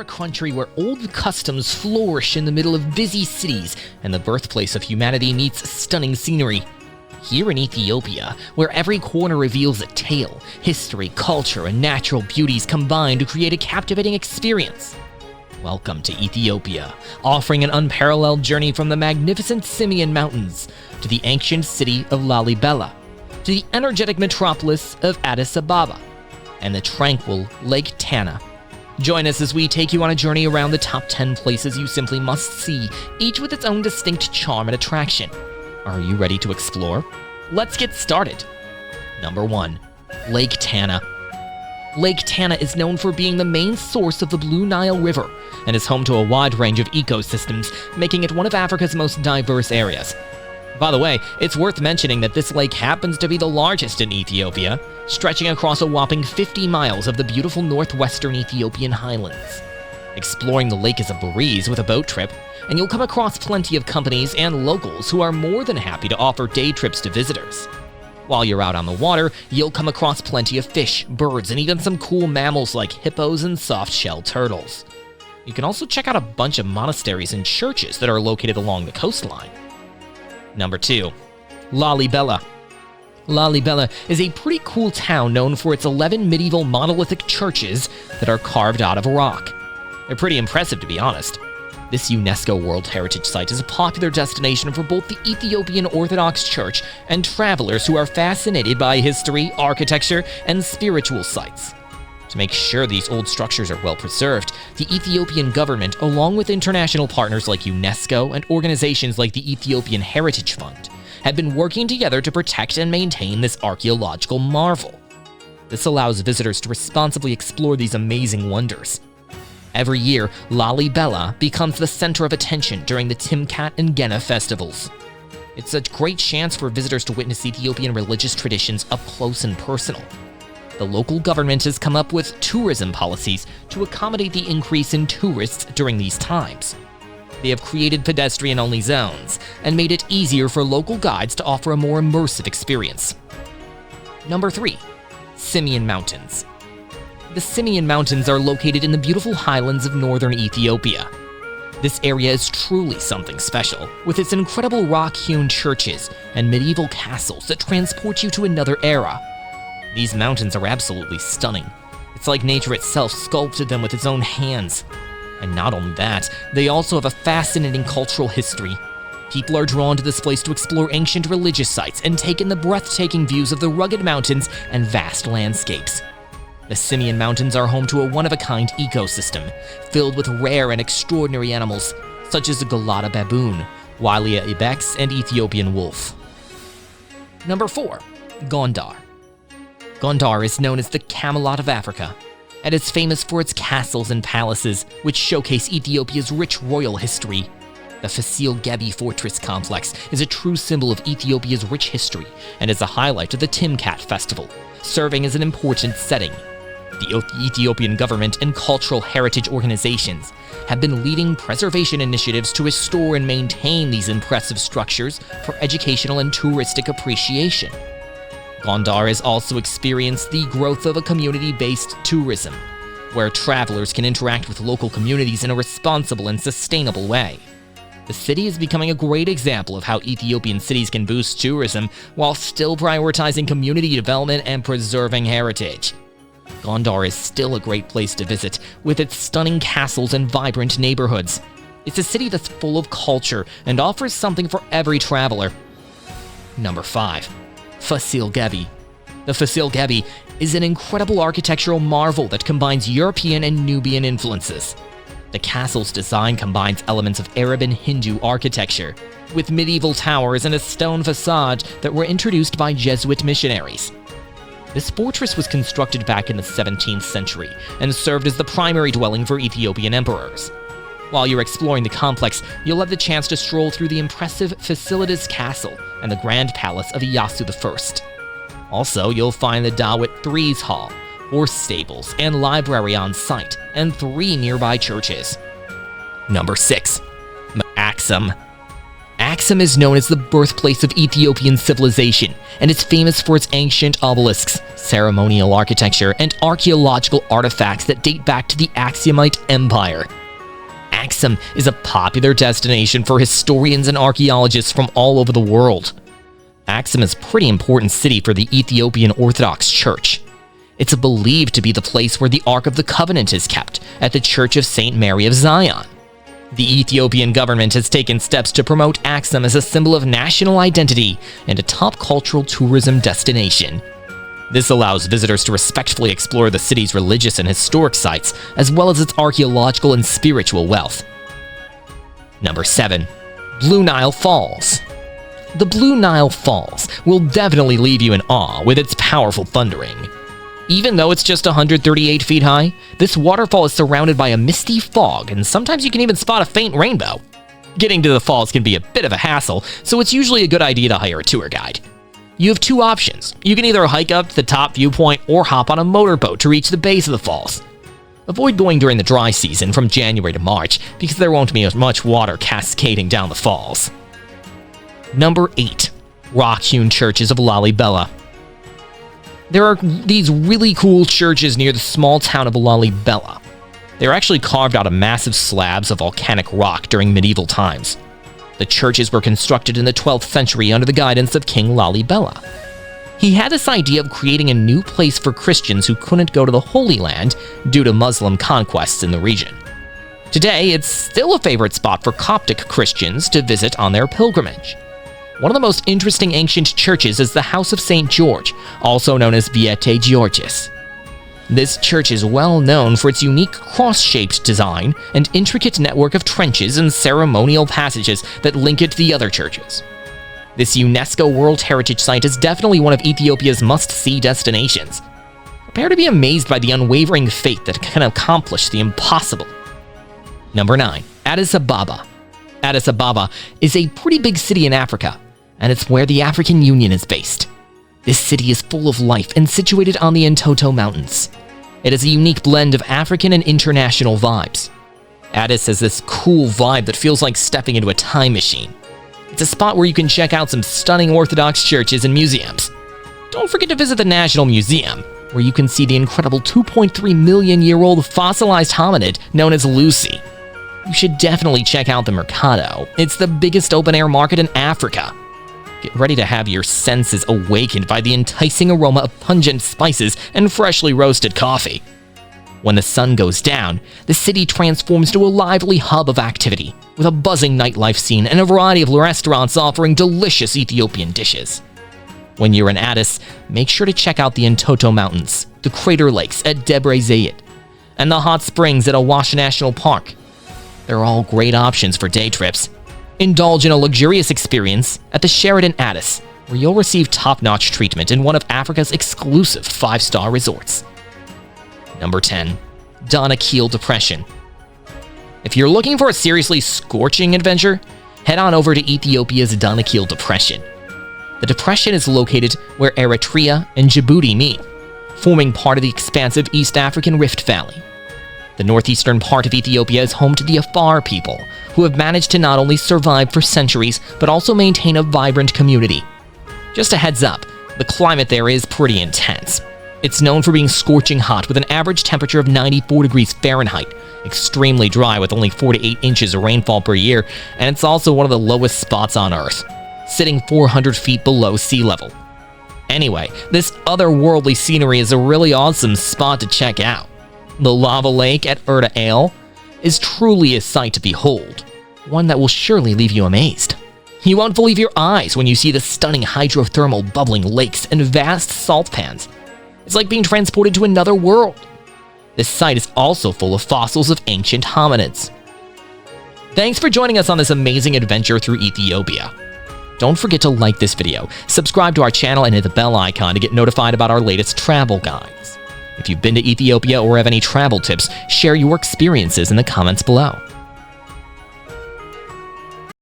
a country where old customs flourish in the middle of busy cities and the birthplace of humanity meets stunning scenery. Here in Ethiopia, where every corner reveals a tale, history, culture, and natural beauties combine to create a captivating experience. Welcome to Ethiopia, offering an unparalleled journey from the magnificent Simien Mountains to the ancient city of Lalibela, to the energetic metropolis of Addis Ababa, and the tranquil Lake Tana. Join us as we take you on a journey around the top 10 places you simply must see, each with its own distinct charm and attraction. Are you ready to explore? Let's get started. Number 1. Lake Tana. Lake Tana is known for being the main source of the Blue Nile River and is home to a wide range of ecosystems, making it one of Africa's most diverse areas. By the way, it's worth mentioning that this lake happens to be the largest in Ethiopia, stretching across a whopping 50 miles of the beautiful northwestern Ethiopian highlands. Exploring the lake is a breeze with a boat trip, and you'll come across plenty of companies and locals who are more than happy to offer day trips to visitors. While you're out on the water, you'll come across plenty of fish, birds, and even some cool mammals like hippos and soft-shelled turtles. You can also check out a bunch of monasteries and churches that are located along the coastline. Number 2. Lalibela. Lalibela is a pretty cool town known for its 11 medieval monolithic churches that are carved out of rock. They're pretty impressive, to be honest. This UNESCO World Heritage Site is a popular destination for both the Ethiopian Orthodox Church and travelers who are fascinated by history, architecture, and spiritual sites. To make sure these old structures are well preserved, the Ethiopian government, along with international partners like UNESCO and organizations like the Ethiopian Heritage Fund, have been working together to protect and maintain this archaeological marvel. This allows visitors to responsibly explore these amazing wonders. Every year, Lalibela becomes the center of attention during the Timkat and Gena festivals. It's a great chance for visitors to witness Ethiopian religious traditions up close and personal. The local government has come up with tourism policies to accommodate the increase in tourists during these times. They have created pedestrian-only zones and made it easier for local guides to offer a more immersive experience. Number 3. Simien Mountains. The Simien Mountains are located in the beautiful highlands of northern Ethiopia. This area is truly something special, with its incredible rock-hewn churches and medieval castles that transport you to another era. These mountains are absolutely stunning. It's like nature itself sculpted them with its own hands. And not only that, they also have a fascinating cultural history. People are drawn to this place to explore ancient religious sites and take in the breathtaking views of the rugged mountains and vast landscapes. The Simien Mountains are home to a one-of-a-kind ecosystem, filled with rare and extraordinary animals, such as the Galata baboon, Walia ibex, and Ethiopian wolf. Number 4. Gondar. Gondar is known as the Camelot of Africa, and is famous for its castles and palaces, which showcase Ethiopia's rich royal history. The Fasil Gebi Fortress Complex is a true symbol of Ethiopia's rich history and is a highlight of the Timkat Festival, serving as an important setting. The Ethiopian government and cultural heritage organizations have been leading preservation initiatives to restore and maintain these impressive structures for educational and touristic appreciation. Gondar has also experienced the growth of a community-based tourism, where travelers can interact with local communities in a responsible and sustainable way. The city is becoming a great example of how Ethiopian cities can boost tourism while still prioritizing community development and preserving heritage. Gondar is still a great place to visit, with its stunning castles and vibrant neighborhoods. It's a city that's full of culture and offers something for every traveler. Number 5. Fasil Gebi. The Fasil Gebi is an incredible architectural marvel that combines European and Nubian influences. The castle's design combines elements of Arab and Hindu architecture, with medieval towers and a stone facade that were introduced by Jesuit missionaries. This fortress was constructed back in the 17th century and served as the primary dwelling for Ethiopian emperors. While you're exploring the complex, you'll have the chance to stroll through the impressive Fasilides Castle and the Grand Palace of Iyasu I. Also, you'll find the Dawit III's Hall, horse stables, and library on site, and 3 nearby churches. Number 6. Axum. Axum is known as the birthplace of Ethiopian civilization, and it's famous for its ancient obelisks, ceremonial architecture, and archaeological artifacts that date back to the Aksumite Empire. Axum is a popular destination for historians and archaeologists from all over the world. Axum is a pretty important city for the Ethiopian Orthodox Church. It's believed to be the place where the Ark of the Covenant is kept, at the Church of St. Mary of Zion. The Ethiopian government has taken steps to promote Axum as a symbol of national identity and a top cultural tourism destination. This allows visitors to respectfully explore the city's religious and historic sites, as well as its archaeological and spiritual wealth. Number 7. Blue Nile Falls. The Blue Nile Falls will definitely leave you in awe with its powerful thundering. Even though it's just 138 feet high, this waterfall is surrounded by a misty fog, and sometimes you can even spot a faint rainbow. Getting to the falls can be a bit of a hassle, so it's usually a good idea to hire a tour guide. You have two options. You can either hike up to the top viewpoint or hop on a motorboat to reach the base of the falls. Avoid going during the dry season from January to March, because there won't be as much water cascading down the falls. Number 8. Rock-hewn Churches of Lalibela. There are these really cool churches near the small town of Lalibela. They're actually carved out of massive slabs of volcanic rock during medieval times. The churches were constructed in the 12th century under the guidance of King Lalibela. He had this idea of creating a new place for Christians who couldn't go to the Holy Land due to Muslim conquests in the region. Today, it's still a favorite spot for Coptic Christians to visit on their pilgrimage. One of the most interesting ancient churches is the House of St. George, also known as Viete Georgis. This church is well known for its unique cross-shaped design and intricate network of trenches and ceremonial passages that link it to the other churches. This UNESCO World Heritage Site is definitely one of Ethiopia's must-see destinations. Prepare to be amazed by the unwavering faith that can accomplish the impossible. Number 9. Addis Ababa. Addis Ababa is a pretty big city in Africa, and it's where the African Union is based. This city is full of life and situated on the Entoto Mountains. It has a unique blend of African and international vibes. Addis has this cool vibe that feels like stepping into a time machine. It's a spot where you can check out some stunning Orthodox churches and museums. Don't forget to visit the National Museum, where you can see the incredible 2.3 million year old fossilized hominid known as Lucy. You should definitely check out the Mercado. It's the biggest open-air market in Africa. Get ready to have your senses awakened by the enticing aroma of pungent spices and freshly roasted coffee. When the sun goes down, the city transforms to a lively hub of activity, with a buzzing nightlife scene and a variety of restaurants offering delicious Ethiopian dishes. When you're in Addis, make sure to check out the Entoto Mountains, the crater lakes at Debre Zayit, and the hot springs at Awash National Park. They're all great options for day trips. Indulge in a luxurious experience at the Sheraton Addis, where you'll receive top-notch treatment in one of Africa's exclusive 5-star resorts. Number 10. Danakil Depression. If you're looking for a seriously scorching adventure, head on over to Ethiopia's Danakil Depression. The depression is located where Eritrea and Djibouti meet, forming part of the expansive East African Rift Valley. The northeastern part of Ethiopia is home to the Afar people, who have managed to not only survive for centuries, but also maintain a vibrant community. Just a heads up, the climate there is pretty intense. It's known for being scorching hot with an average temperature of 94 degrees Fahrenheit, extremely dry with only 4 to 8 inches of rainfall per year, and it's also one of the lowest spots on Earth, sitting 400 feet below sea level. Anyway, this otherworldly scenery is a really awesome spot to check out. The lava lake at Erta Ale is truly a sight to behold, one that will surely leave you amazed. You won't believe your eyes when you see the stunning hydrothermal bubbling lakes and vast salt pans. It's like being transported to another world. This site is also full of fossils of ancient hominids. Thanks for joining us on this amazing adventure through Ethiopia. Don't forget to like this video, subscribe to our channel, and hit the bell icon to get notified about our latest travel guides. If you've been to Ethiopia or have any travel tips, share your experiences in the comments below.